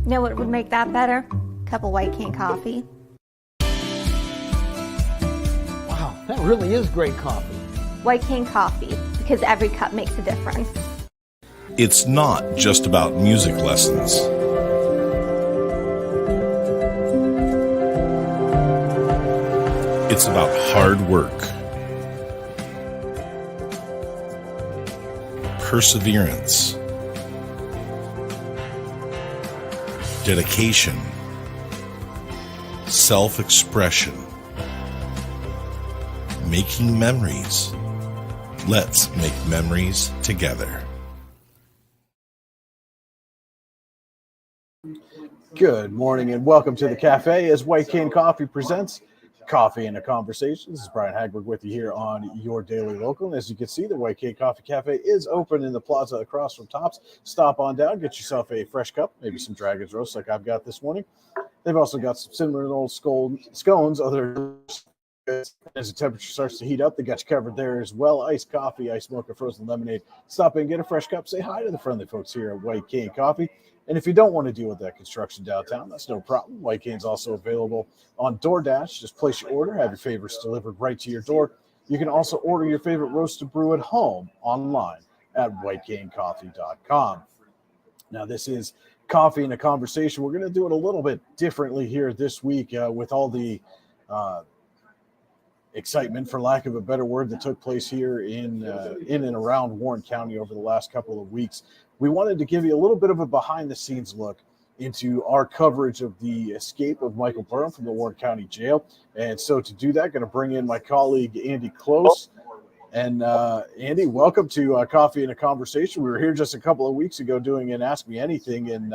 You know what would make that better? A cup of White Cane coffee. Wow, that really is great coffee. White Cane coffee, because every cup makes a difference. It's not just about music lessons. It's about hard work, perseverance, dedication, self-expression, making memories. Let's make memories together. Good morning and welcome to the cafe as White Cane Coffee presents Coffee and a Conversation. This is Brian Hagberg with you here on your Daily Local. And as you can see, the White Cane Coffee Cafe is open in the plaza across from Tops. Stop on down, get yourself a fresh cup, maybe some Dragon's Roast like I've got this morning. They've also got some cinnamon roll scones, other as the temperature starts to heat up, they got you covered there as well. Iced coffee, iced mocha, frozen lemonade. Stop in, get a fresh cup, say hi to the friendly folks here at White Cane Coffee. And if you don't want to deal with that construction downtown, that's no problem. White Cane's also available on DoorDash. Just place your order, have your favorites delivered right to your door. You can also order your favorite roast to brew at home online at whitecanecoffee.com. Now, this is Coffee and a Conversation. We're going to do it a little bit differently here this week with all the excitement, for lack of a better word, that took place here in and around Warren County over the last couple of weeks. We wanted to give you a little bit of a behind-the-scenes look into our coverage of the escape of Michael Burham from the Warren County Jail. And so to do that, going to bring in my colleague, Andy Close. And Andy, welcome to Coffee and a Conversation. We were here just a couple of weeks ago doing an Ask Me Anything, and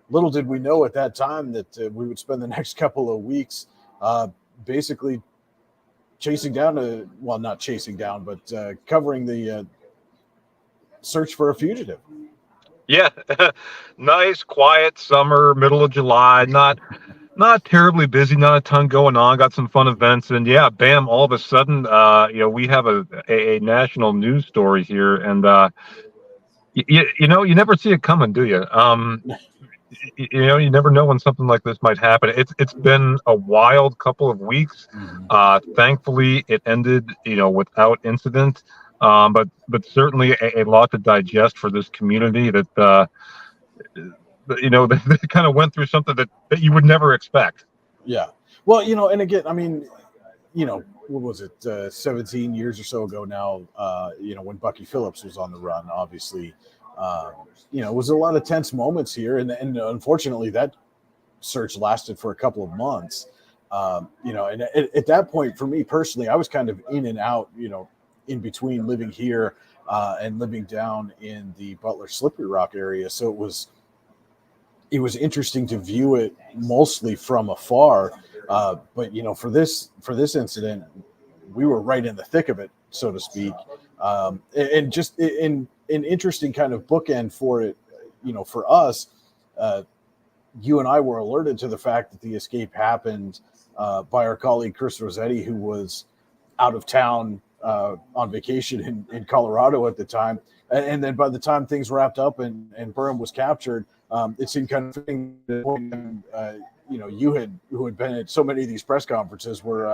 little did we know at that time that we would spend the next couple of weeks basically chasing down not chasing down, but covering the search for a fugitive. Yeah, nice, quiet summer, middle of July, not terribly busy, not a ton going on, got some fun events, and yeah, bam, all of a sudden, we have a national news story here, and you never see it coming, do you? You never know when something like this might happen. It's been a wild couple of weeks. Thankfully, it ended, without incident. But certainly a lot to digest for this community that they kind of went through something that you would never expect. Yeah. Well, and again, I mean, what was it, 17 years or so ago now, when Bucky Phillips was on the run, obviously, it was a lot of tense moments here. And unfortunately, that search lasted for a couple of months. And at that point, for me personally, I was kind of in and out, in between living here and living down in the Butler Slippery Rock area. So it was interesting to view it mostly from afar. But for this incident, we were right in the thick of it, so to speak. And just in an interesting kind of bookend for it, for us, you and I were alerted to the fact that the escape happened by our colleague Chris Rossetti, who was out of town on vacation in Colorado at the time. And then by the time things wrapped up and Burham was captured, it seemed kind of fitting that who had been at so many of these press conferences were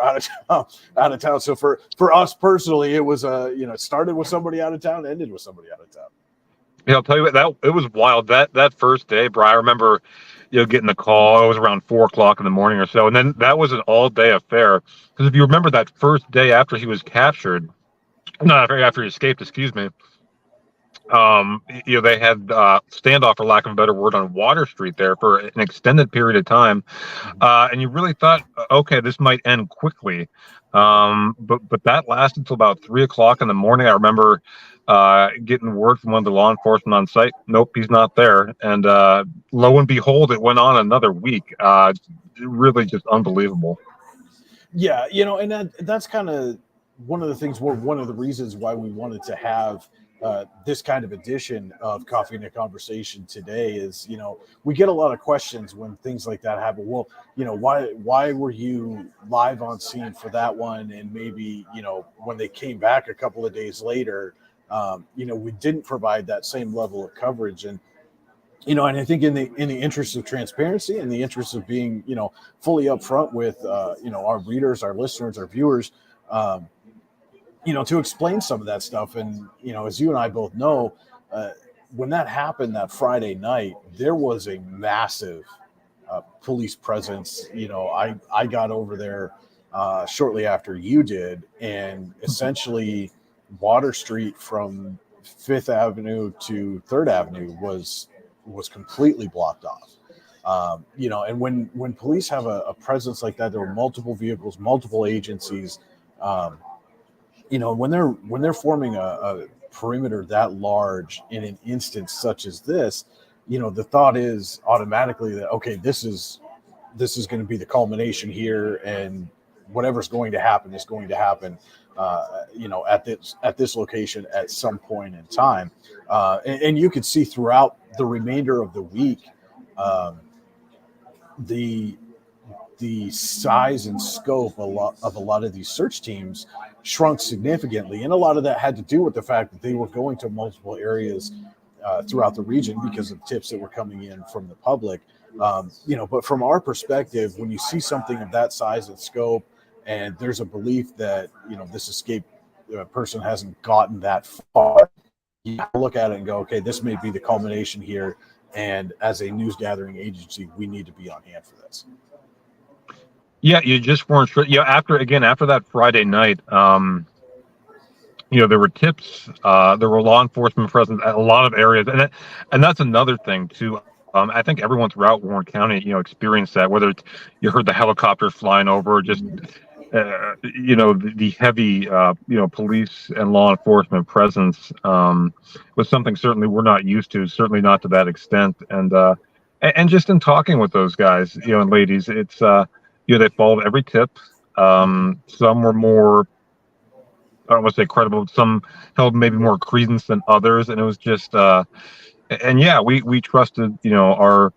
out of town. So for us personally, it was it started with somebody out of town, ended with somebody out of town. Yeah, I'll tell you what, that it was wild. That first day, Brian, I remember, getting the call. It was around 4:00 in the morning or so, and then that was an all-day affair. Because if you remember that first day after he was captured, after he escaped, excuse me. They had standoff, for lack of a better word, on Water Street there for an extended period of time, and you really thought, okay, this might end quickly. But that lasted until about 3:00 in the morning. I remember getting word from one of the law enforcement on site. Nope, he's not there. And lo and behold, it went on another week. Really just unbelievable. Yeah, and that's kind of one of the things, one of the reasons why we wanted to have this kind of edition of Coffee and a Conversation today is, we get a lot of questions when things like that happen. Well, why were you live on scene for that one? And maybe, when they came back a couple of days later, we didn't provide that same level of coverage. And And I think in the interest of transparency, in the interest of being, fully upfront with, our readers, our listeners, our viewers, um, to explain some of that stuff. And, as you and I both know, when that happened that Friday night, there was a massive police presence. I got over there shortly after you did, and essentially Water Street from Fifth Avenue to Third Avenue was completely blocked off. And when police have a presence like that, there were multiple vehicles, multiple agencies. When they're forming a perimeter that large in an instance such as this, the thought is automatically that, okay, this is going to be the culmination here, and whatever's going to happen is going to happen, at this location at some point in time. And you could see throughout the remainder of the week, the size and scope of a lot of these search teams shrunk significantly, and a lot of that had to do with the fact that they were going to multiple areas throughout the region because of tips that were coming in from the public. But from our perspective, when you see something of that size and scope, and there's a belief that this escaped person hasn't gotten that far, you look at it and go, okay, this may be the culmination here, and as a news gathering agency, we need to be on hand for this. Yeah, you just weren't sure. After that Friday night, there were tips. There were law enforcement presence at a lot of areas, and that's another thing too. I think everyone throughout Warren County, experienced that. Whether you heard the helicopters flying over, just the heavy, police and law enforcement presence was something certainly we're not used to. Certainly not to that extent. And just in talking with those guys, and ladies, it's they followed every tip. Some were more, I don't want to say credible. Some held maybe more credence than others, and it was just. We trusted our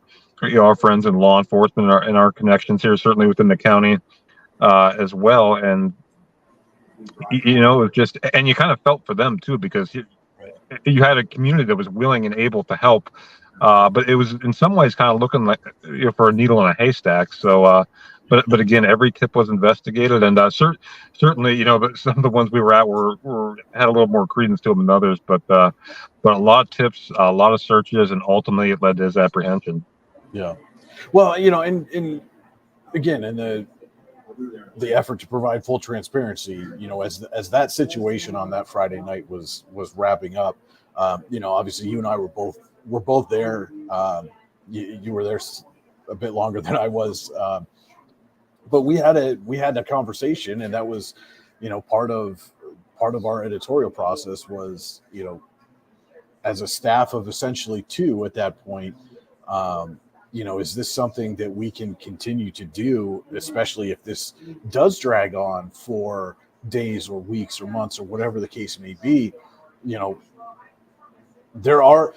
friends in law enforcement and our connections here, certainly within the county as well. And it was just, and you kind of felt for them too, because you had a community that was willing and able to help. But it was in some ways kind of looking like for a needle in a haystack. So, but again, every tip was investigated, and certainly, some of the ones we were at had a little more credence to them than others. But a lot of tips, a lot of searches, and ultimately it led to his apprehension. Yeah, well, and again, in the effort to provide full transparency, as that situation on that Friday night was wrapping up, obviously you and I were both there. You were there a bit longer than I was, but we had a conversation, and that was, part of our editorial process was, as a staff of essentially two at that point, is this something that we can continue to do, especially if this does drag on for days or weeks or months or whatever the case may be? There were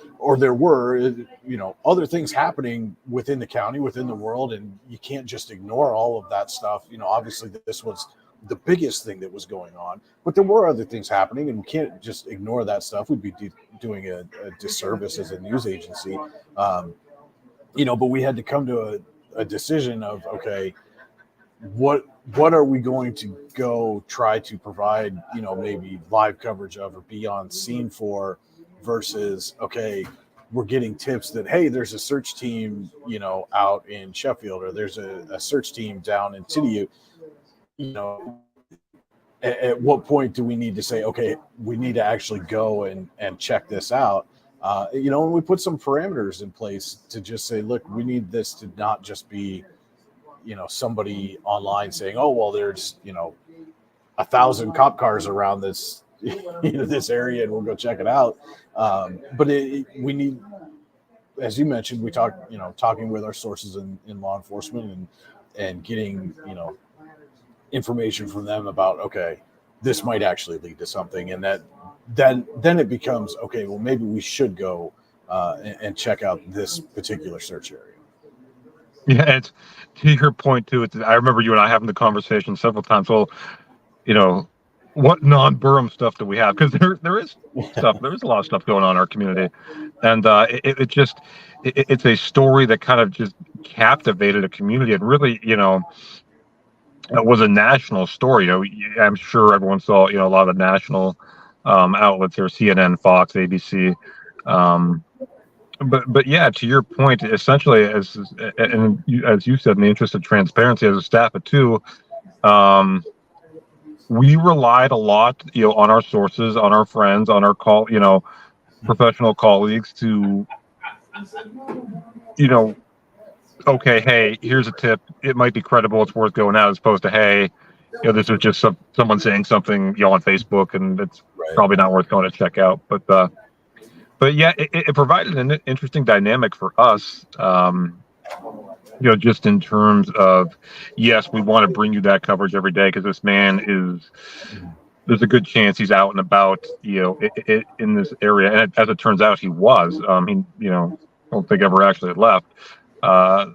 other things happening within the county, within the world, and you can't just ignore all of that stuff. Obviously this was the biggest thing that was going on, but there were other things happening, and we can't just ignore that stuff. We'd be doing a disservice as a news agency. But we had to come to a decision of, okay, what are we going to go try to provide, maybe live coverage of or be on scene for, versus, okay, we're getting tips that, hey, there's a search team, out in Sheffield, or there's a search team down in Tidiute. At what point do we need to say, okay, we need to actually go and check this out? And we put some parameters in place to just say, look, we need this to not just be, somebody online saying, oh, well, there's, 1,000 cop cars around this, this area, and we'll go check it out. But we need, as you mentioned, we talked, talking with our sources in law enforcement and getting, information from them about, okay, this might actually lead to something. And then it becomes, okay, well, maybe we should go and check out this particular search area. Yeah, it's to your point too. I remember you and I having the conversation several times. Well, what non-Burham stuff do we have? Because there is stuff. There is a lot of stuff going on in our community, and it's a story that kind of just captivated a community and really, it was a national story. I'm sure everyone saw, a lot of national outlets here: CNN, Fox, ABC. But yeah, to your point, essentially, as you said, in the interest of transparency, as a staff of two, we relied a lot, on our sources, on our friends, on our professional colleagues to, okay, hey, here's a tip. It might be credible. It's worth going out, as opposed to, hey, this is just someone saying something, on Facebook, and it's probably not worth going to check out. But yeah, it provided an interesting dynamic for us. Just in terms of, yes, we want to bring you that coverage every day because this man there's a good chance he's out and about, in this area. And as it turns out, he was. I don't think ever actually left.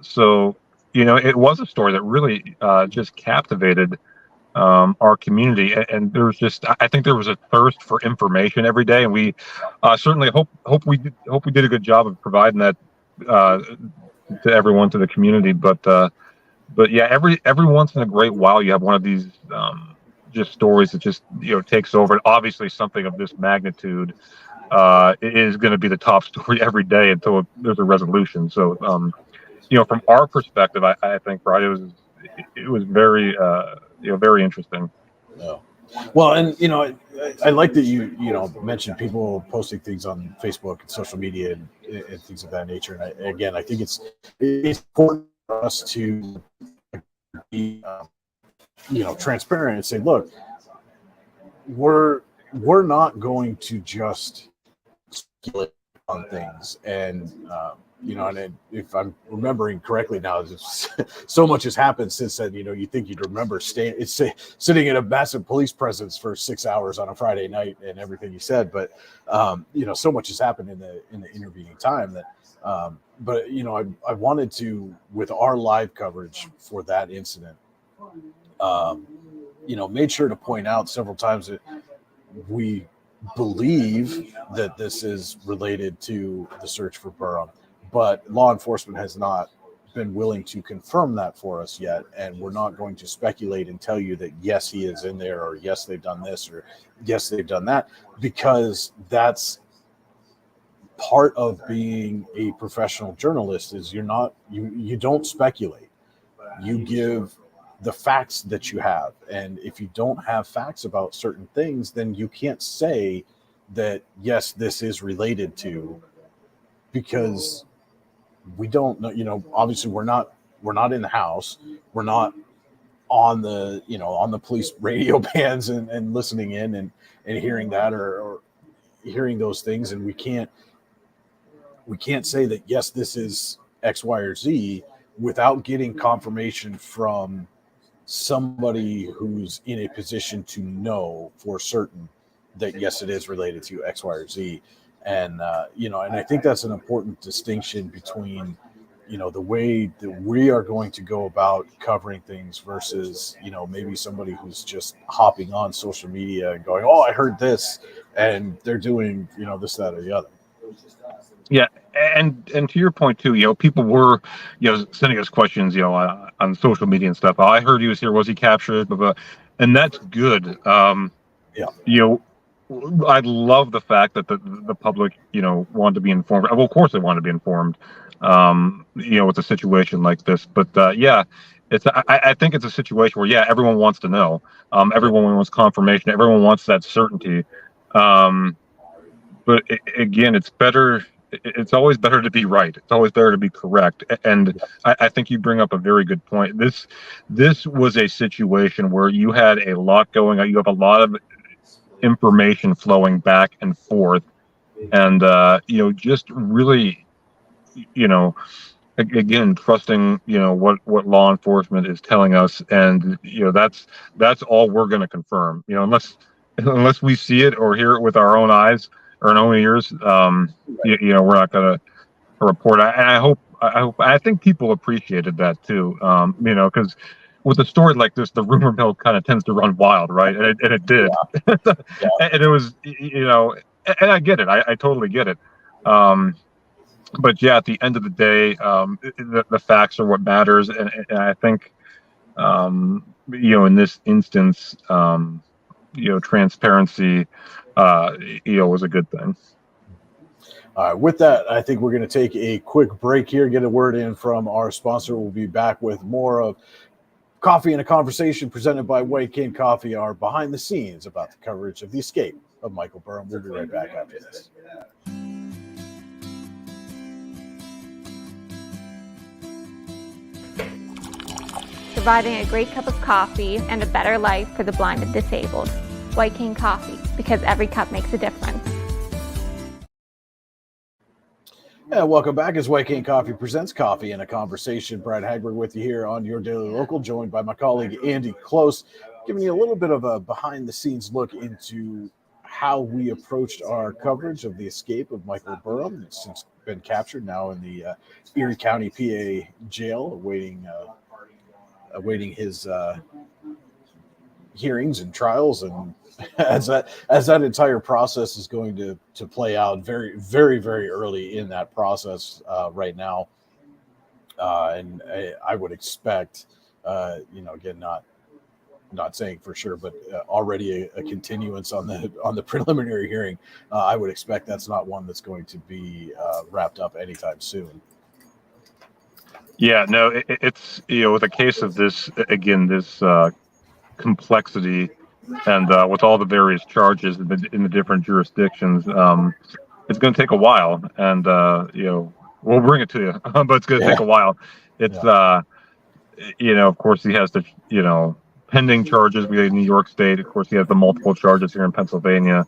So, it was a story that really just captivated our community, and there was I think there was a thirst for information every day, and we certainly hope we did a good job of providing that to everyone, to the community. But yeah, every once in a great while you have one of these just stories that just takes over. And obviously something of this magnitude is going to be the top story every day until there's a resolution. So from our perspective, I think, Brad, it was very very interesting. Yeah. Well, and I like that you mentioned people posting things on Facebook and social media and things of that nature. And I think it's important for us to be transparent and say, look, we're not going to just speculate on things, and and if I'm remembering correctly now, so much has happened since then. You think you'd remember sitting in a massive police presence for 6 hours on a Friday night and everything you said, but so much has happened in the intervening time that. But I wanted to, with our live coverage for that incident, made sure to point out several times that we believe that this is related to the search for Burham. But law enforcement has not been willing to confirm that for us yet, and we're not going to speculate and tell you that yes, he is in there, or yes, they've done this, or yes, they've done that, because that's part of being a professional journalist. Is you don't speculate, you give the facts that you have, and if you don't have facts about certain things, then you can't say that yes, this is related to, because we don't know. Obviously we're not in the house, we're not on the police radio bands and listening in and hearing that or hearing those things, and we can't say that yes, this is X, Y, or Z without getting confirmation from somebody who's in a position to know for certain that yes, it is related to X, Y, or Z. And and I think that's an important distinction between the way that we are going to go about covering things versus maybe somebody who's just hopping on social media and going, oh, I heard this, and they're doing this, that, or the other. Yeah, and to your point too, people were sending us questions on social media and stuff. Oh, I heard he was here. Was he captured? Blah, blah. And that's good. Yeah. I love the fact that the public, wanted to be informed. Well, of course they want to be informed, with a situation like this. But I think it's a situation where everyone wants to know. Everyone wants confirmation. Everyone wants that certainty. But again, it's better. It's always better to be right. It's always better to be correct. And I think you bring up a very good point. This was a situation where you had a lot going on. You have a lot of information flowing back and forth, and just really, again, trusting what law enforcement is telling us, and that's all we're going to confirm. Unless we see it or hear it with our own eyes or our own ears, we're not going to report. I think people appreciated that too, because with a story like this, the rumor mill kind of tends to run wild, right? And it did. Yeah. And it was, and I get it. I totally get it. But yeah, at the end of the day, the facts are what matters. And I think, in this instance, transparency, was a good thing. All right, with that, I think we're going to take a quick break here, get a word in from our sponsor. We'll be back with more of Coffee and a Conversation presented by White Cane Coffee, our behind the scenes about the coverage of the escape of Michael Burham. We'll be right back after this. Providing a great cup of coffee and a better life for the blind and disabled. White Cane Coffee, because every cup makes a difference. And welcome back as White Cane Coffee presents Coffee and a Conversation. Brad Hagberg with you here on your Daily Local, joined by my colleague Andy Close, giving you a little bit of a behind-the-scenes look into how we approached our coverage of the escape of Michael Burham. It's since been captured now in the Erie County, PA jail, awaiting his hearings and trials, and as that entire process is going to play out very, very, very early in that process right now. And I would expect, again, not saying for sure, but already a continuance on the preliminary hearing. I would expect that's not one that's going to be wrapped up anytime soon. Yeah, no, it's with a case of this, again, this complexity, and with all the various charges in the different jurisdictions, it's going to take a while, and we'll bring it to you, but it's going to take a while. It's of course he has the pending charges we in New York State. Of course he has the multiple charges here in Pennsylvania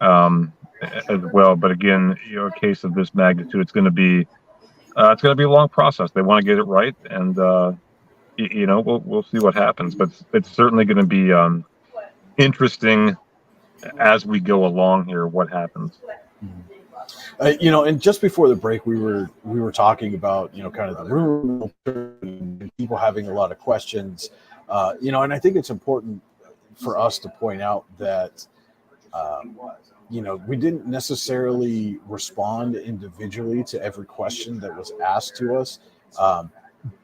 as well. But again, a case of this magnitude, it's going to be a long process. They want to get it right, and we'll see what happens. But it's certainly going to be interesting as we go along here. What happens? And just before the break, we were talking about kind of the rumor and people having a lot of questions. And I think it's important for us to point out that we didn't necessarily respond individually to every question that was asked to us,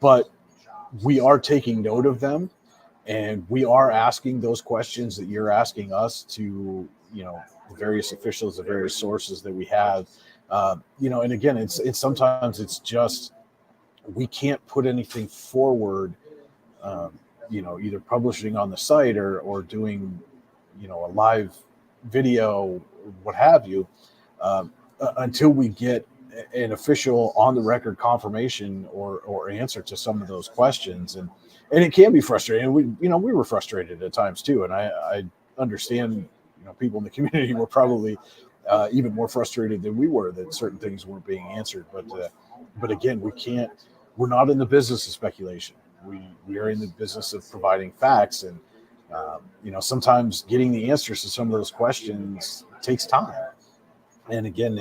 but we are taking note of them, and we are asking those questions that you're asking us to, the various officials, the various sources that we have, and again, it's sometimes it's just, we can't put anything forward, either publishing on the site or doing, a live video, what have you, until we get an official on the record confirmation or answer to some of those questions. And it can be frustrating. We were frustrated at times too. And I understand, people in the community were probably even more frustrated than we were that certain things weren't being answered. But again, we're not in the business of speculation. We are in the business of providing facts, and sometimes getting the answers to some of those questions takes time. And again,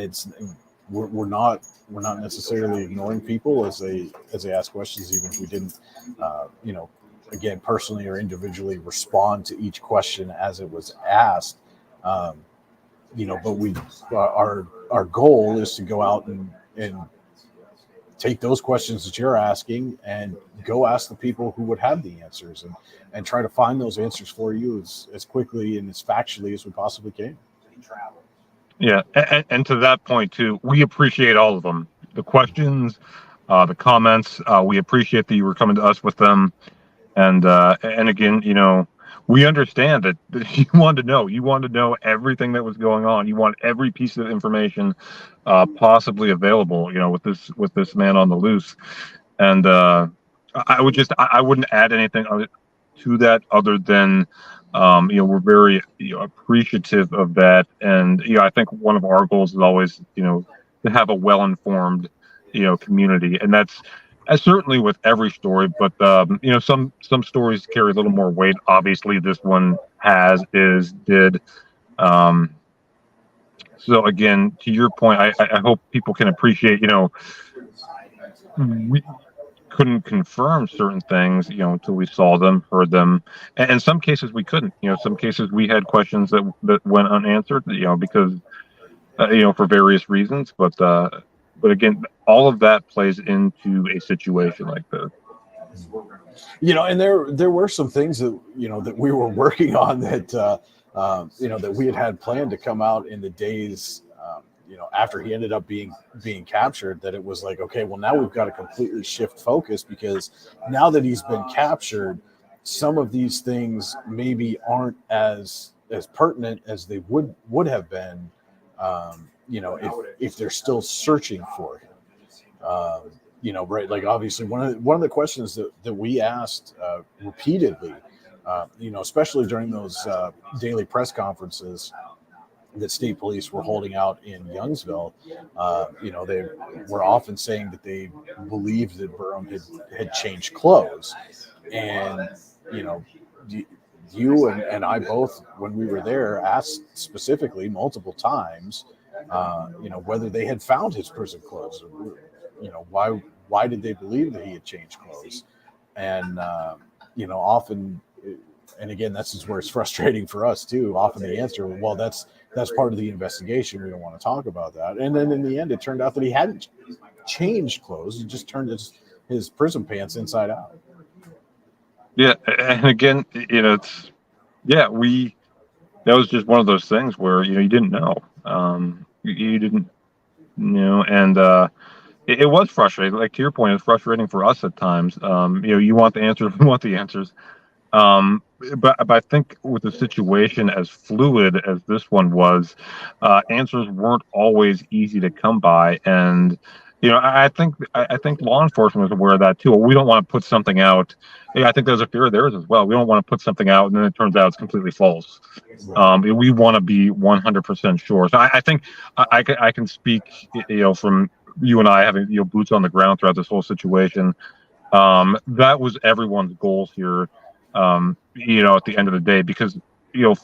we're not necessarily ignoring people as they ask questions, even if we didn't, again, personally or individually respond to each question as it was asked. But our goal is to go out and take those questions that you're asking and go ask the people who would have the answers and try to find those answers for you as quickly and as factually as we possibly can. Yeah, and to that point too, we appreciate all of them. The questions, the comments, we appreciate that you were coming to us with them. And again, we understand that you wanted to know everything that was going on. You want every piece of information possibly available, with this man on the loose. And I wouldn't add anything to that other than, we're very appreciative of that. And I think one of our goals is always, to have a well-informed, community, and that's certainly with every story. But some stories carry a little more weight. Obviously, this one did. So again, to your point, I hope people can appreciate, we couldn't confirm certain things, until we saw them, heard them, and in some cases we couldn't. Some cases we had questions that went unanswered, because for various reasons. But again, all of that plays into a situation like this. And there were some things that that we were working on that that we had planned to come out in the days after he ended up being captured. That it was like, okay, well, now we've got to completely shift focus, because now that he's been captured, some of these things maybe aren't as pertinent as they would have been, if they're still searching for him. Right? Like, obviously, one of the questions that we asked repeatedly, especially during those daily press conferences that state police were holding out in Youngsville, they were often saying that they believed that Burham had changed clothes. And, you and I both, when we were there, asked specifically multiple times, whether they had found his prison clothes. Why did they believe that he had changed clothes? And, often, and again, this is where it's frustrating for us too. Often the answer, well, that's part of the investigation. We don't want to talk about that. And then in the end, it turned out that he hadn't changed clothes. He just turned his prison pants inside out. Yeah. And again, that was just one of those things where, you didn't know, you didn't know. And, it was frustrating. Like, to your point, it's frustrating for us at times. You want the answers, we want the answers. But I think with a situation as fluid as this one was, answers weren't always easy to come by. And, I think law enforcement was aware of that too. We don't want to put something out. I think there's a fear of theirs as well. We don't want to put something out and then it turns out it's completely false. We want to be 100% sure. So I think I can speak, from you and I having boots on the ground throughout this whole situation. That was everyone's goal here. At the end of the day, because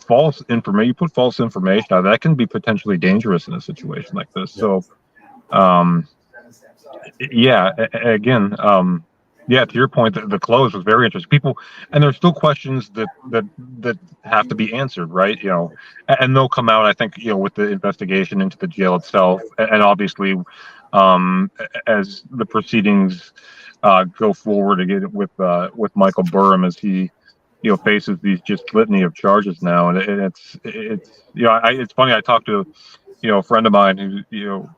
false information, you put false information out, that can be potentially dangerous in a situation like this. So, again, to your point, the clothes was very interesting. People, and there's still questions that have to be answered, right? And they'll come out, I think, with the investigation into the jail itself, and obviously, as the proceedings go forward again with Michael Burham as he faces these just litany of charges now. And it's it's funny, I talked to a friend of mine who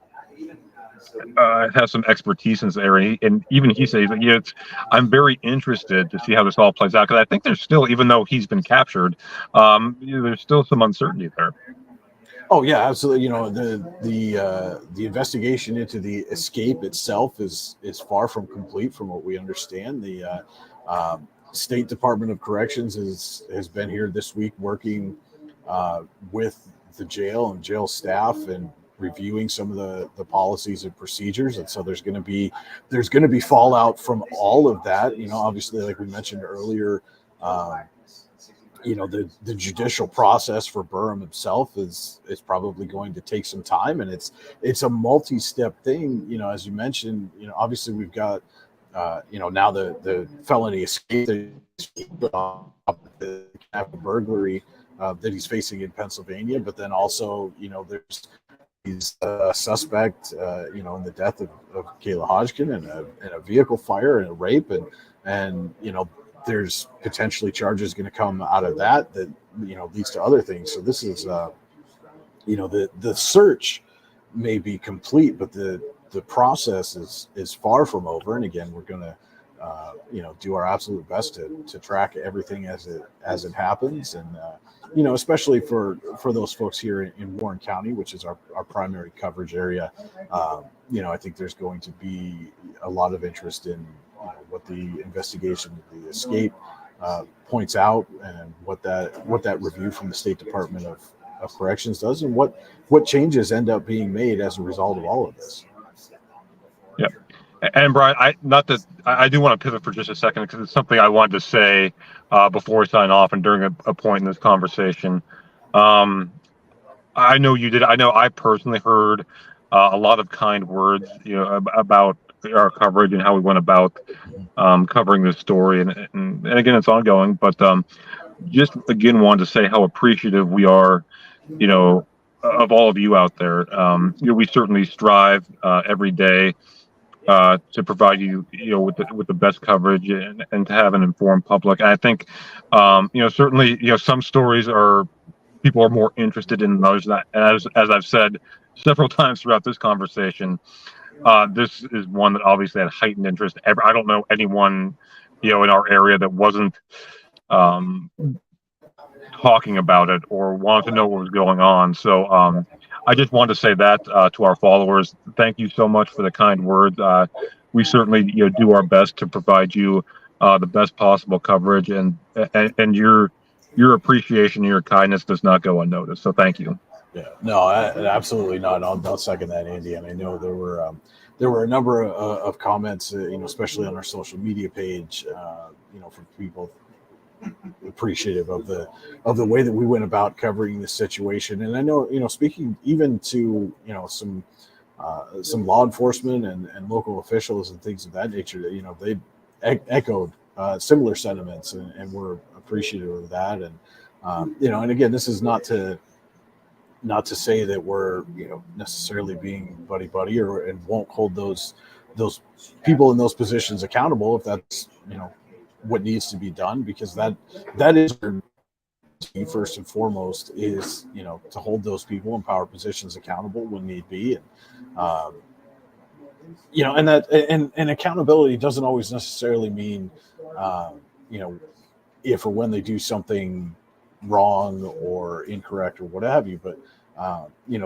has some expertise in this area, and even he says that I'm very interested to see how this all plays out, because I think there's still, even though he's been captured, there's still some uncertainty there. Oh yeah, absolutely. The investigation into the escape itself is far from complete, from what we understand. The State Department of Corrections has been here this week working with the jail and jail staff and reviewing some of the policies and procedures. And so there's going to be fallout from all of that. Obviously, like we mentioned earlier, the judicial process for Burham himself is probably going to take some time, and it's a multi-step thing. As you mentioned, obviously we've got now the felony escape, the burglary that he's facing in Pennsylvania, but then also there's he's a suspect in the death of Kayla Hodgkin and a vehicle fire and a rape, and there's potentially charges going to come out of that leads to other things. So this is the search may be complete, but the process is far from over. And again, we're going to do our absolute best to track everything as it happens, and especially for those folks here in Warren County, which is our primary coverage area. I think there's going to be a lot of interest in what the investigation of the escape points out, and what that review from the State Department of Corrections does, and what changes end up being made as a result of all of this. Yeah. And Brian, I do want to pivot for just a second, because it's something I wanted to say before we sign off and during a point in this conversation. I know you did. I know I personally heard a lot of kind words, about our coverage and how we went about covering this story. And again, it's ongoing, but just again wanted to say how appreciative we are, of all of you out there. We certainly strive every day to provide you, with the best coverage and to have an informed public. And I think, certainly, some stories people are more interested in those. That, as I've said several times throughout this conversation, this is one that obviously had heightened interest. I don't know anyone, in our area that wasn't talking about it or wanted to know what was going on. So I just wanted to say that to our followers. Thank you so much for the kind words. We certainly do our best to provide you the best possible coverage, and your appreciation and your kindness does not go unnoticed. So thank you. Yeah, no, absolutely not. I'll second that, Andy. And I know there were a number of comments, especially on our social media page, from people appreciative of the way that we went about covering this situation. And I know, speaking even to some law enforcement and local officials and things of that nature, they echoed similar sentiments and were appreciative of that. And and again, this is not to say that we're necessarily being buddy and won't hold those people in those positions accountable if that's what needs to be done, because that is first and foremost is to hold those people in power positions accountable when need be. And and that and accountability doesn't always necessarily mean if or when they do something wrong or incorrect or what have you, but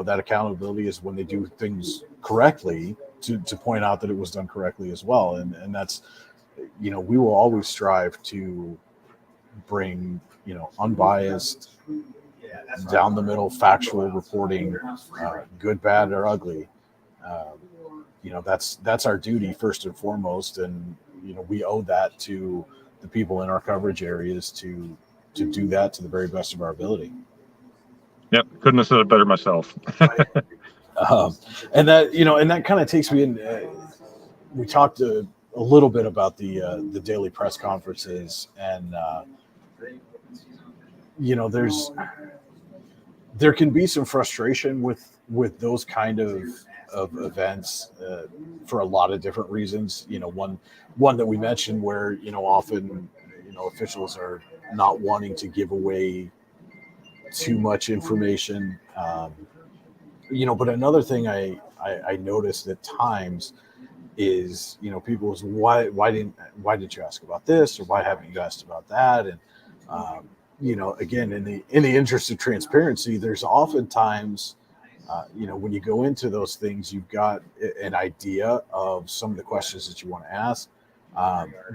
that accountability is when they do things correctly to point out that it was done correctly as well. And that's we will always strive to bring unbiased, down the middle, factual reporting, good, bad, or ugly. That's our duty first and foremost, and we owe that to the people in our coverage areas to do that to the very best of our ability. Yep, couldn't have said it better myself. And that kind of takes me in. We talked a little bit about the daily press conferences, and there can be some frustration with those kind of events for a lot of different reasons. One that we mentioned where often officials are not wanting to give away too much information. But another thing I noticed at times is people was why didn't you ask about this, or why haven't you asked about that? And again, in the interest of transparency, there's oftentimes when you go into those things, you've got an idea of some of the questions that you want to ask,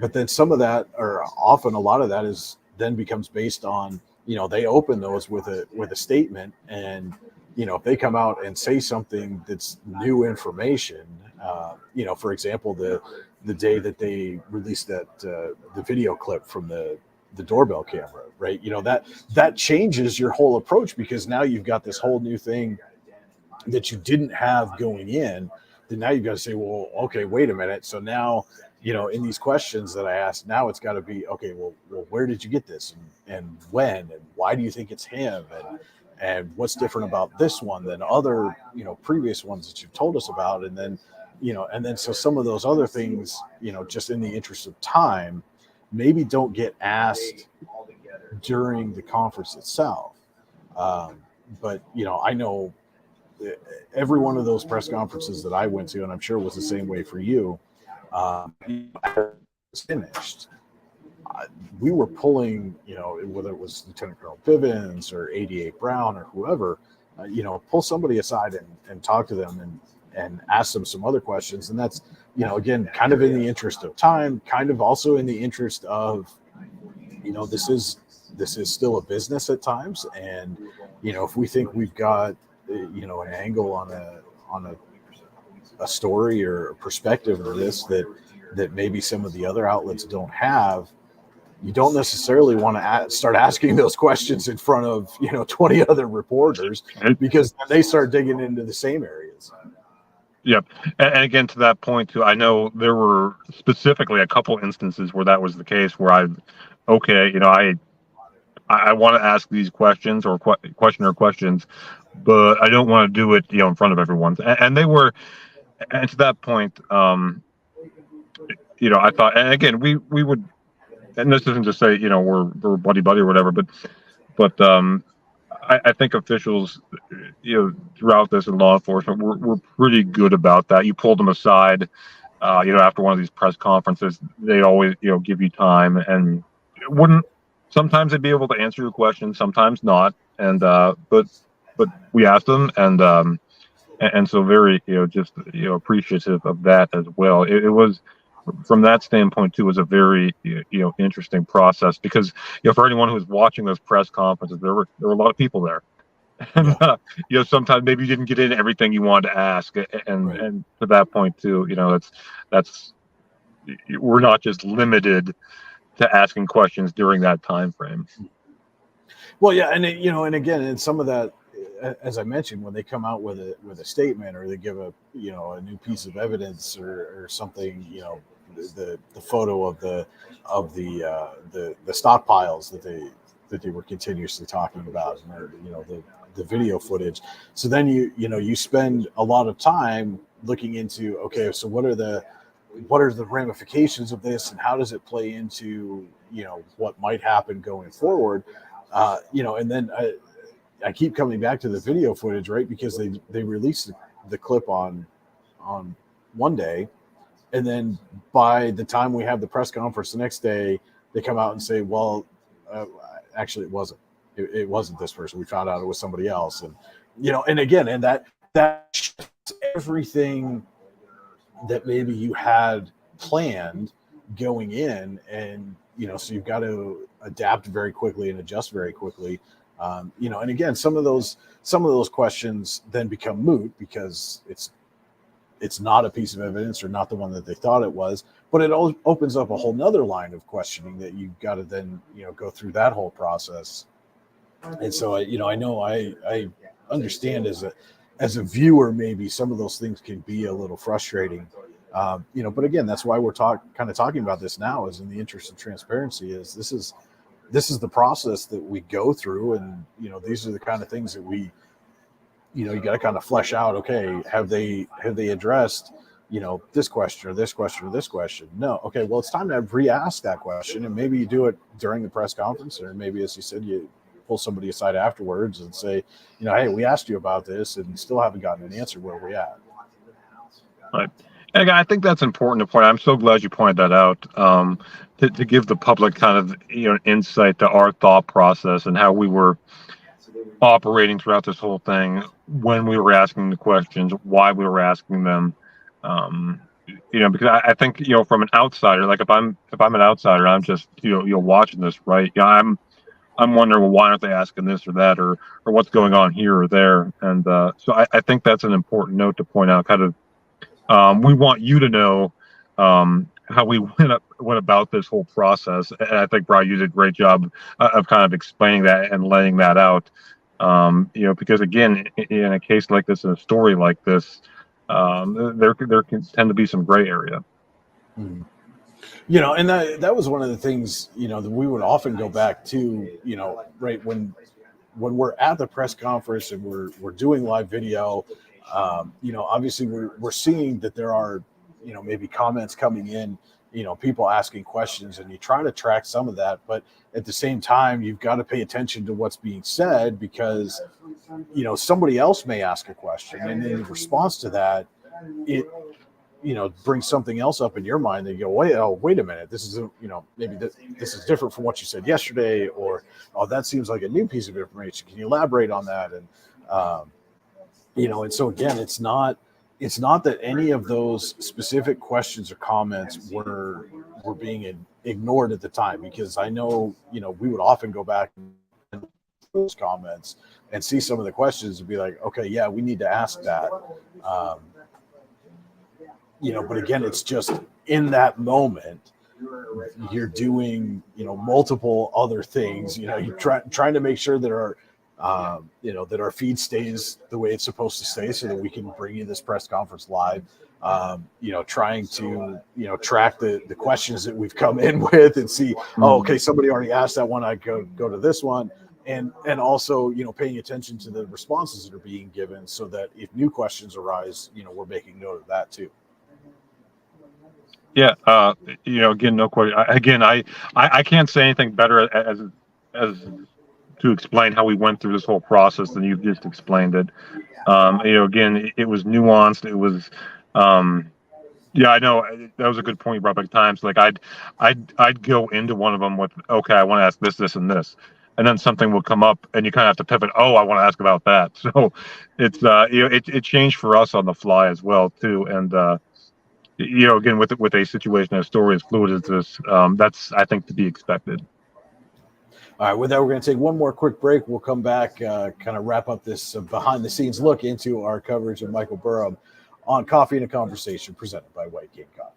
but then some of that, or often a lot of that, is then becomes based on they open those with a statement, and if they come out and say something that's new information, for example, the day that they released the video clip from the doorbell camera, right? That changes your whole approach, because now you've got this whole new thing that you didn't have going in. Then now you've got to say, well, okay, wait a minute. So now, in these questions that I asked, now it's got to be, okay, well, where did you get this, and when, and why do you think it's him, and what's different about this one than other, previous ones that you've told us about, and then so some of those other things, just in the interest of time, maybe don't get asked during the conference itself. But I know every one of those press conferences that I went to, and I'm sure it was the same way for you, finished, we were pulling, whether it was Lieutenant Colonel Bivens or 88 Brown or whoever, pull somebody aside and talk to them and ask them some other questions. And that's, again, kind of in the interest of time, kind of also in the interest of, this is still a business at times. And, if we think we've got, an angle on a story or a perspective of this that maybe some of the other outlets don't have, you don't necessarily want to start asking those questions in front of 20 other reporters, because they start digging into the same areas. Yep. And again, to that point too, I know there were specifically a couple instances where that was the case, where okay, I want to ask these questions or questions, but I don't want to do it, in front of everyone. And they were, and to that point, I thought, and again, we would, and this isn't to say, we're buddy buddy or whatever, but I think officials, throughout this in law enforcement, were pretty good about that. You pulled them aside, after one of these press conferences, they always, give you time, and it wouldn't. Sometimes they'd be able to answer your questions, sometimes not, and but we asked them, and so very, just appreciative of that as well. It was, from that standpoint too, was a very interesting process, because for anyone who was watching those press conferences, there were a lot of people there, and sometimes maybe you didn't get in everything you wanted to ask, and Right. and to that point too, that's we're not just limited to asking questions during that time frame. Well, yeah, and and again, and some of that, as I mentioned, when they come out with a statement, or they give a a new piece of evidence, or something, the photo of the stockpiles that they were continuously talking about, or the video footage. So then you spend a lot of time looking into, okay, so what are the ramifications of this, and how does it play into what might happen going forward, and then I keep coming back to the video footage, right? Because they released the clip on one day, and then by the time we have the press conference the next day, they come out and say, well, actually it wasn't this person. We found out it was somebody else, and and again, and that shifts everything that maybe you had planned going in, and so you've got to adapt very quickly and adjust very quickly, and again, some of those questions then become moot, because it's not a piece of evidence, or not the one that they thought it was, but it opens up a whole nother line of questioning that you've got to then go through that whole process. And so I know I understand as a viewer, maybe some of those things can be a little frustrating, but again, that's why we're kind of talking about this now, is in the interest of transparency. Is this is the process that we go through, and these are the kind of things that we, you got to kind of flesh out. Okay, have they addressed this question or this question or this question? No. Okay, well, it's time to re-ask that question, and maybe you do it during the press conference, or maybe, as you said, you pull somebody aside afterwards and say, hey, we asked you about this and still haven't gotten an answer. Where are we at? Right. And again, I think that's important to point out. I'm so glad you pointed that out, to give the public kind of insight to our thought process and how we were operating throughout this whole thing, when we were asking the questions, why we were asking them. Because I think from an outsider, like if I'm an outsider, I'm just watching this, right? I'm wondering, well, why aren't they asking this or that, or what's going on here or there? And so I think that's an important note to point out. Kind of, we want you to know how we went about this whole process, and I think, Brian, you did a great job of kind of explaining that and laying that out. Because again, in a case like this, in a story like this, there can tend to be some gray area. Mm-hmm. And that was one of the things, that we would often go back to, right when we're at the press conference and we're doing live video, obviously we're seeing that there are, maybe comments coming in, people asking questions, and you try to track some of that, but at the same time, you've got to pay attention to what's being said, because, somebody else may ask a question, and in response to that, it brings something else up in your mind that you go, wait a minute, this is maybe this is different from what you said yesterday, or that seems like a new piece of information. Can you elaborate on that? And and so again, it's not that any of those specific questions or comments were being ignored at the time, because I know we would often go back and those comments and see some of the questions and be like, okay, yeah, we need to ask that. But again, it's just in that moment, you're doing, multiple other things. You're trying to make sure there are, that our feed stays the way it's supposed to stay so that we can bring you this press conference live. Trying to, track the questions that we've come in with and see, oh, okay, somebody already asked that one. I go to this one. And also, paying attention to the responses that are being given so that if new questions arise, we're making note of that too. Yeah. Again, no question. I can't say anything better as to explain how we went through this whole process than you've just explained it. Again, it was nuanced. It was, yeah, I know that was a good point you brought back times. Like I'd go into one of them with, okay, I want to ask this, this, and this, and then something will come up, and you kind of have to pivot. Oh, I want to ask about that. So it's it changed for us on the fly as well too. And again, with a situation, a story as fluid as this, that's, I think, to be expected. All right, with that, we're going to take one more quick break. We'll come back, kind of wrap up this behind-the-scenes look into our coverage of Michael Burham on Coffee and a Conversation, presented by White King Coffee.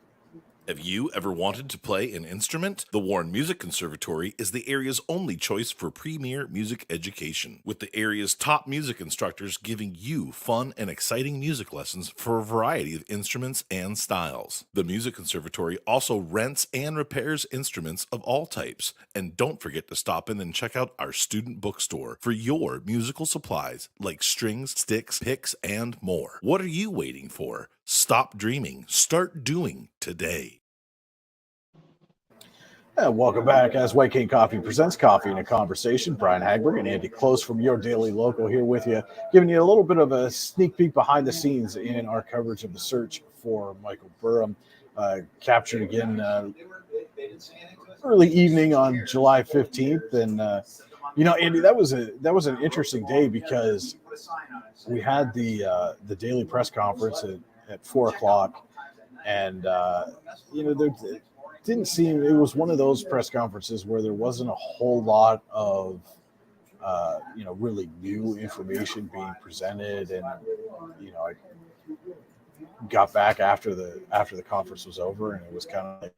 Have you ever wanted to play an instrument? The Warren Music Conservatory is the area's only choice for premier music education, with the area's top music instructors giving you fun and exciting music lessons for a variety of instruments and styles. The Music Conservatory also rents and repairs instruments of all types. And don't forget to stop in and check out our student bookstore for your musical supplies like strings, sticks, picks, and more. What are you waiting for? Stop dreaming. Start doing today. And welcome back as White King Coffee presents Coffee and a Conversation. Brian Hagberg and Andy Close from your Daily Local here with you, giving you a little bit of a sneak peek behind the scenes in our coverage of the search for Michael Burham, captured again early evening on July 15th. And, Andy, that was an interesting day because we had the daily press conference at 4:00, and there didn't seem, it was one of those press conferences where there wasn't a whole lot of really new information being presented. And I got back after the conference was over, and it was kind of like,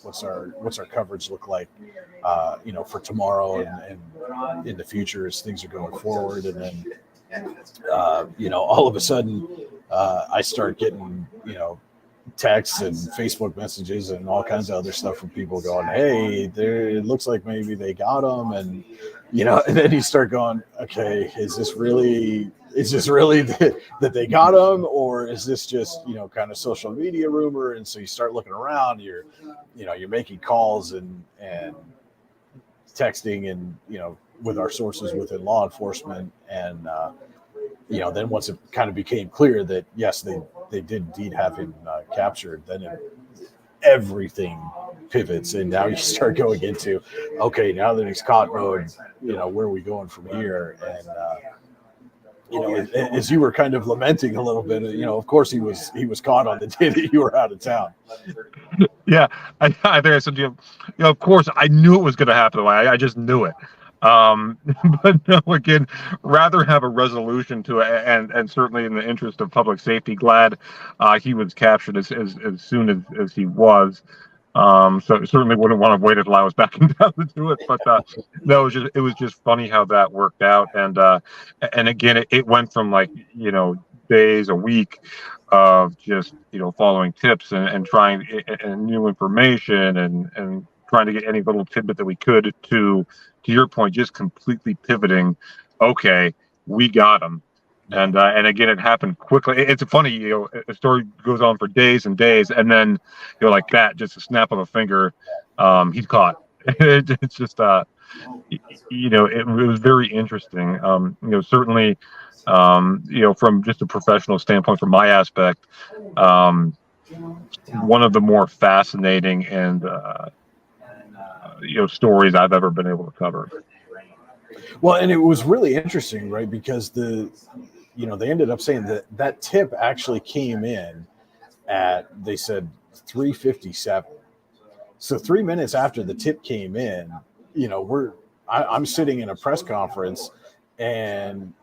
what's our coverage look like for tomorrow and in the future as things are going forward. And then all of a sudden I start getting texts and Facebook messages and all kinds of other stuff from people going, hey, it looks like maybe they got them. And and then you start going, okay, is this really that they got them, or is this just kind of social media rumor? And so you start looking around, you're making calls and texting and with our sources within law enforcement. And then once it kind of became clear that yes, they did indeed have him captured, then everything pivots, and now you start going into, okay, now that he's caught mode, where are we going from here? And as you were kind of lamenting a little bit, of course he was caught on the day that you were out of town. Yeah, I think I said, of course I knew it was going to happen. I just knew it. But no, again, rather have a resolution to it, and certainly in the interest of public safety, glad he was captured as soon as he was. So certainly wouldn't want to wait until I was back in town to do it. But no, it was just funny how that worked out. And again, it went from days, a week of just following tips and trying and new information and trying to get any little tidbit that we could to your point, just completely pivoting. Okay, we got him. And again, it happened quickly. It's funny, a story goes on for days and days, and then like that, just a snap of a finger, he's caught. It's just it was very interesting. Certainly, from just a professional standpoint, from my aspect, one of the more fascinating and stories I've ever been able to cover. Well, and it was really interesting, right? Because they ended up saying that tip actually came in at, they said 3:57. So 3 minutes after the tip came in, I'm sitting in a press conference, and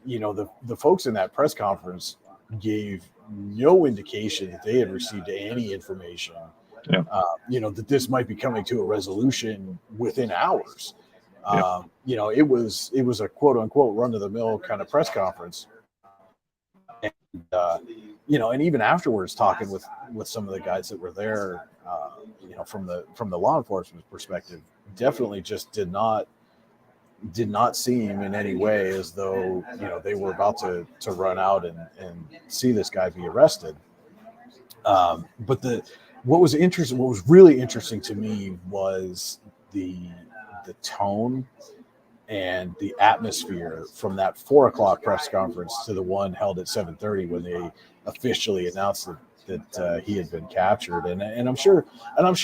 the folks in that press conference gave no indication that they had received any information, that this might be coming to a resolution within hours. You know, it was a quote unquote run of the mill kind of press conference. And, you know, and even afterwards, talking with some of the guys that were there, you know, from the law enforcement perspective, definitely just did not seem in any way as though, you know, they were about to run out and see this guy be arrested. But what was really interesting to me was the tone and the atmosphere from that 4:00 press conference to the one held at 7:30 when they officially announced that he had been captured. And I'm sure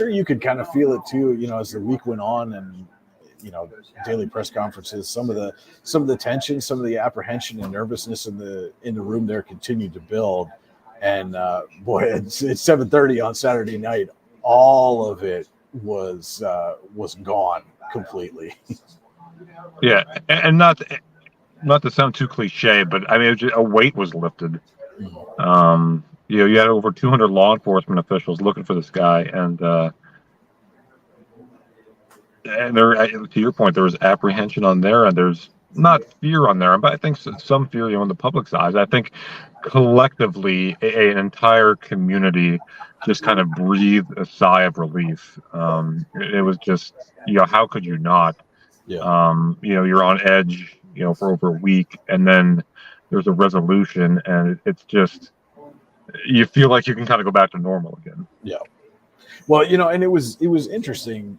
you could kind of feel it too, you know, as the week went on, and you know, daily press conferences, some of the tension, some of the apprehension and nervousness in the room there continued to build. And boy, it's 7:30 on Saturday night. All of it was gone completely. Yeah, and not to sound too cliche, but I mean, a weight was lifted. You know, you had over 200 law enforcement officials looking for this guy, and there, to your point, there was apprehension on there, and there's not fear on there, but I think some fear, you know, in the public's eyes. I think collectively, an entire community just kind of breathed a sigh of relief. It was just, you know, how could you not? Yeah. You know, you're on edge, you know, for over a week, and then there's a resolution, and it's just, you feel like you can kind of go back to normal again. Yeah. Well, you know, and it was interesting.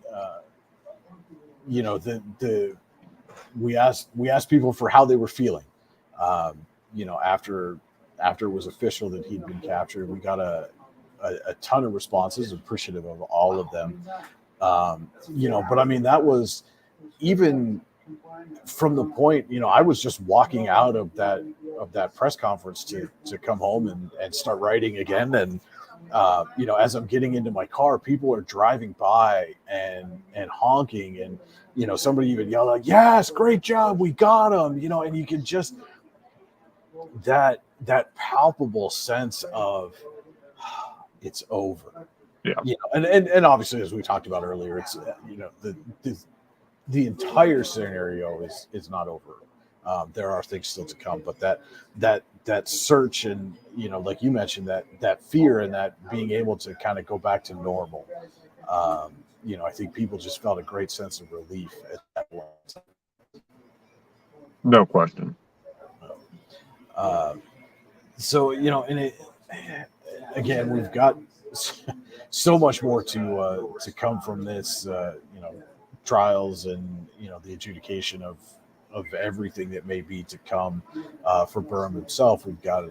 You know, we asked people for how they were feeling. You know, after it was official that he'd been captured, we got a ton of responses, appreciative of all of them. You know, but I mean, that was even from the point, you know, I was just walking out of that press conference to come home and start writing again. And, you know, as I'm getting into my car, people are driving by and honking, and, you know, somebody even yelled like, "Yes, great job, we got him," you know, and you can just, that palpable sense of it's over. Yeah. You know, and obviously, as we talked about earlier, it's, you know, the entire scenario is not over. There are things still to come, but that search, and, you know, like you mentioned, that fear and that being able to kind of go back to normal. You know, I think people just felt a great sense of relief at that point. No question. So, you know, and again, we've got so much more to come from this, you know, trials and, you know, the adjudication of everything that may be to come for Burham himself. We've got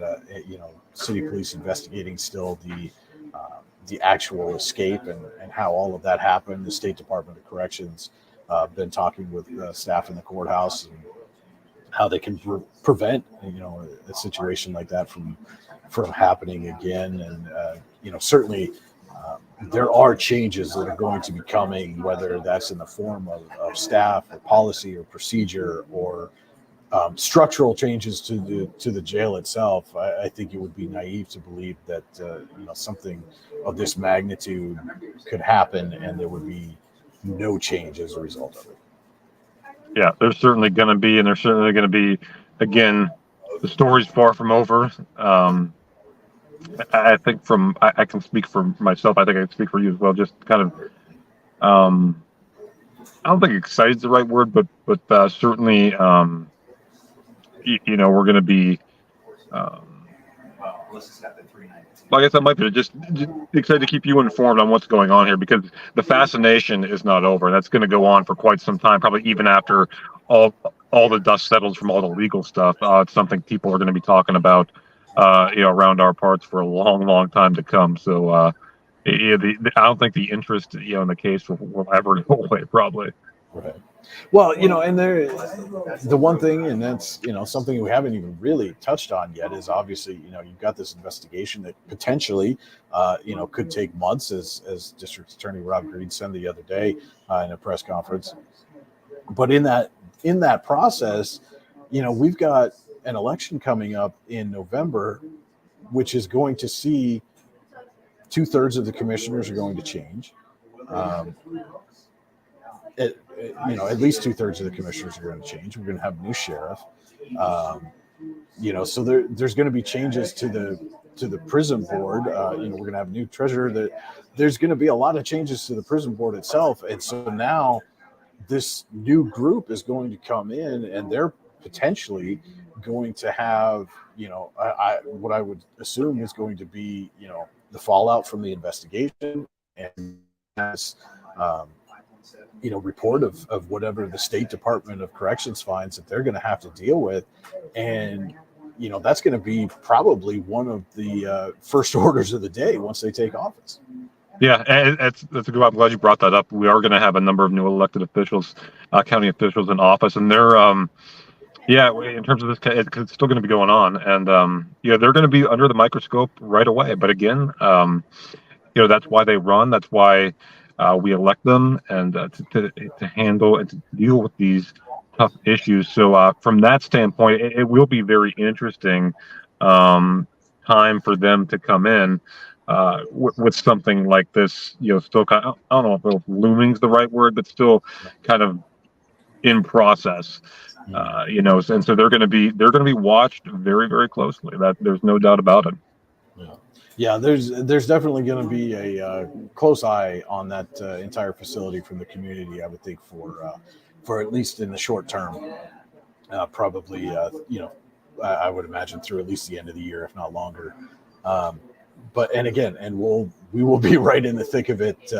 you know, city police investigating still the actual escape and how all of that happened. The State Department of Corrections been talking with staff in the courthouse and how they can prevent, you know, a situation like that from happening again. And you know, certainly there are changes that are going to be coming, whether that's in the form of staff or policy or procedure or structural changes to the jail itself. I think it would be naive to believe that you know, something of this magnitude could happen and there would be no change as a result of it. Yeah, there's certainly going to be, and there's certainly going to be, again, the story's far from over. I think I can speak for myself. I think I can speak for you as well. Just kind of, I don't think excited is the right word, but certainly, you know, we're going to be, well, I guess that might be just excited to keep you informed on what's going on here, because the fascination is not over. That's going to go on for quite some time, probably even after all the dust settles from all the legal stuff. It's something people are going to be talking about, you know, around our parts for a long time to come. So I don't think the interest, you know, in the case will ever go away, probably. Right. Well, you know, and the one thing, and that's, you know, something we haven't even really touched on yet, is obviously, you know, you've got this investigation that potentially, you know, could take months, as District Attorney Rob Green said the other day in a press conference. But in that process, you know, we've got an election coming up in November, which is going to see 2/3 of the commissioners are going to change. at least 2/3 of the commissioners are going to change. We're going to have a new sheriff. So there's going to be changes to the prison board. We're going to have a new treasurer. There's going to be a lot of changes to the prison board itself, and so now this new group is going to come in, and they're potentially going to have, what I would assume is going to be, the fallout from the investigation and report of whatever the State Department of Corrections finds that they're going to have to deal with. And, that's going to be probably one of the first orders of the day once they take office. Yeah, and that's a good. I'm glad you brought that up. We are going to have a number of new elected officials, county officials in office, and they're, in terms of this, it's still going to be going on, and they're going to be under the microscope right away. But again, that's why they run. That's why we elect them, and to handle and to deal with these tough issues. So from that standpoint, it will be very interesting time for them to come in. With something like this, still kind of, I don't know if looming is the right word, but still kind of in process, and so they're going to be watched very, very closely. That there's no doubt about it. Yeah, there's definitely going to be a close eye on that entire facility from the community. I would think for at least in the short term, probably I would imagine through at least the end of the year, if not longer. We will be right in the thick of it,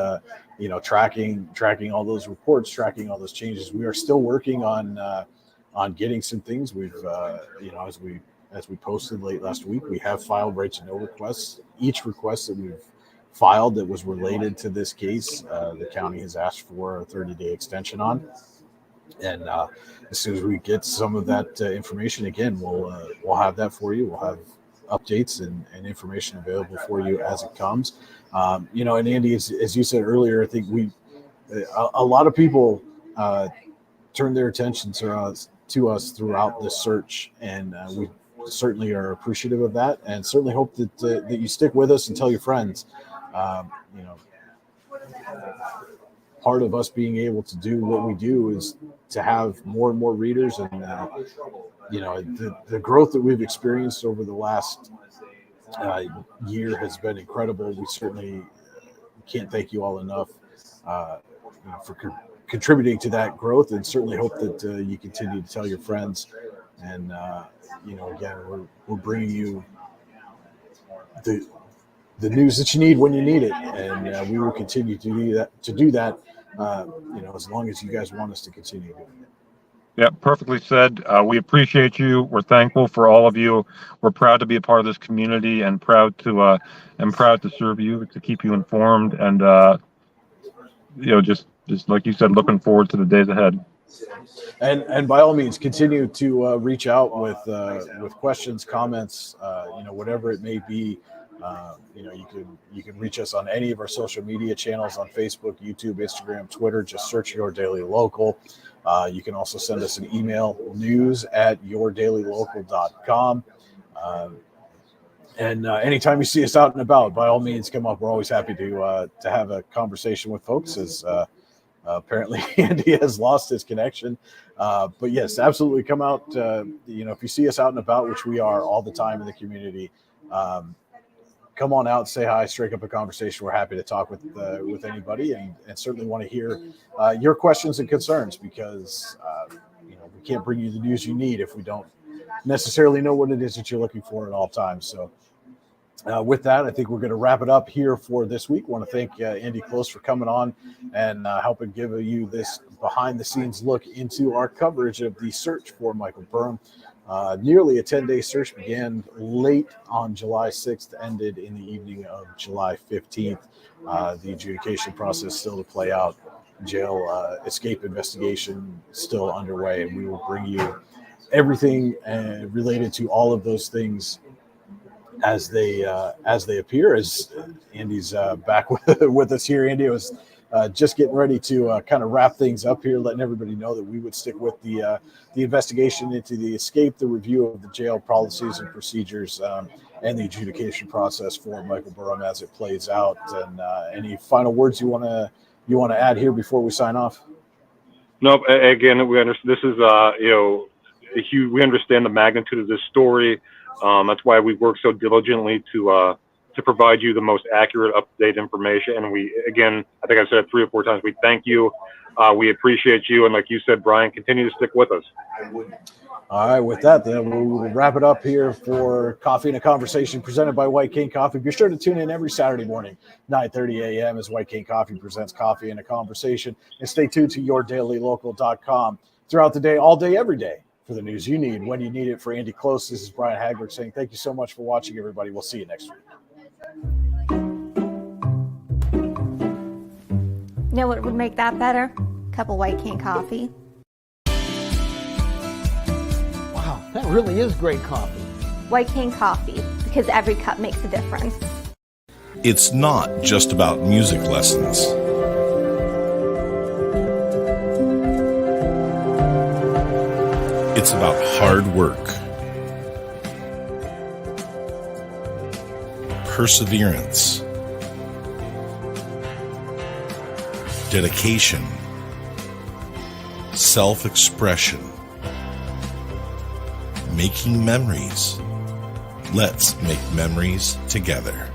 tracking all those reports, tracking all those changes. We are still working on getting some things. We've, as we posted late last week, we have filed right to know requests. Each request that we've filed that was related to this case, the county has asked for a 30-day extension on. And as soon as we get some of that information, again, we'll have that for you. We'll have updates and information available for you as it comes. And Andy, as you said earlier, I think a lot of people turned their attention to us throughout this search, and we certainly are appreciative of that, and certainly hope that you stick with us and tell your friends. Part of us being able to do what we do is to have more and more readers, and the growth that we've experienced over the last year has been incredible. We certainly can't thank you all enough for contributing to that growth, and certainly hope that you continue to tell your friends. And again, we're bringing you the news that you need when you need it, and we will continue to do that. As long as you guys want us to continue doing it. Yeah, perfectly said. We appreciate you. We're thankful for all of you. We're proud to be a part of this community, and proud to serve you, to keep you informed, and just like you said, looking forward to the days ahead. And by all means, continue to reach out with questions, comments, whatever it may be. You can reach us on any of our social media channels on Facebook, YouTube, Instagram, Twitter. Just search Your Daily Local. You can also send us an email, news@yourdailylocal.com. And anytime you see us out and about, by all means, come up. We're always happy to have a conversation with folks, as apparently Andy has lost his connection. But yes, absolutely come out. If you see us out and about, which we are all the time in the community, come on out, say hi, strike up a conversation. We're happy to talk with anybody, and certainly want to hear your questions and concerns, because we can't bring you the news you need if we don't necessarily know what it is that you're looking for at all times. So with that, I think we're going to wrap it up here for this week. I want to thank Andy Close for coming on and helping give you this behind-the-scenes look into our coverage of the search for Michael Burham. Nearly a 10-day search began late on July 6th, ended in the evening of July 15th. The adjudication process still to play out. Jail escape investigation still underway, and we will bring you everything related to all of those things as they appear. As Andy's back with us here. Andy was just getting ready to kind of wrap things up here, letting everybody know that we would stick with the investigation into the escape, the review of the jail policies and procedures, and the adjudication process for Michael Burham as it plays out. And any final words you want to add here before we sign off? Nope. Again, we understand this is a huge. We understand the magnitude of this story. That's why we work so diligently to provide you the most accurate, up-to-date information. And again, I think I said it 3 or 4 times. We thank you. We appreciate you, and like you said, Brian, continue to stick with us. All right, with that, then we'll wrap it up here for Coffee and a Conversation presented by White Cane Coffee. Be sure to tune in every Saturday morning, 9:30 a.m. as White Cane Coffee presents Coffee and a Conversation. And stay tuned to yourdailylocal.com throughout the day, all day, every day, for the news you need when you need it. For Andy Close, this is Brian Hagberg saying thank you so much for watching, everybody. We'll see you next week. You know what would make that better? A cup of White Cane coffee. Wow, that really is great coffee. White Cane coffee, because every cup makes a difference. It's not just about music lessons. It's about hard work, perseverance, dedication, self-expression, making memories. Let's make memories together.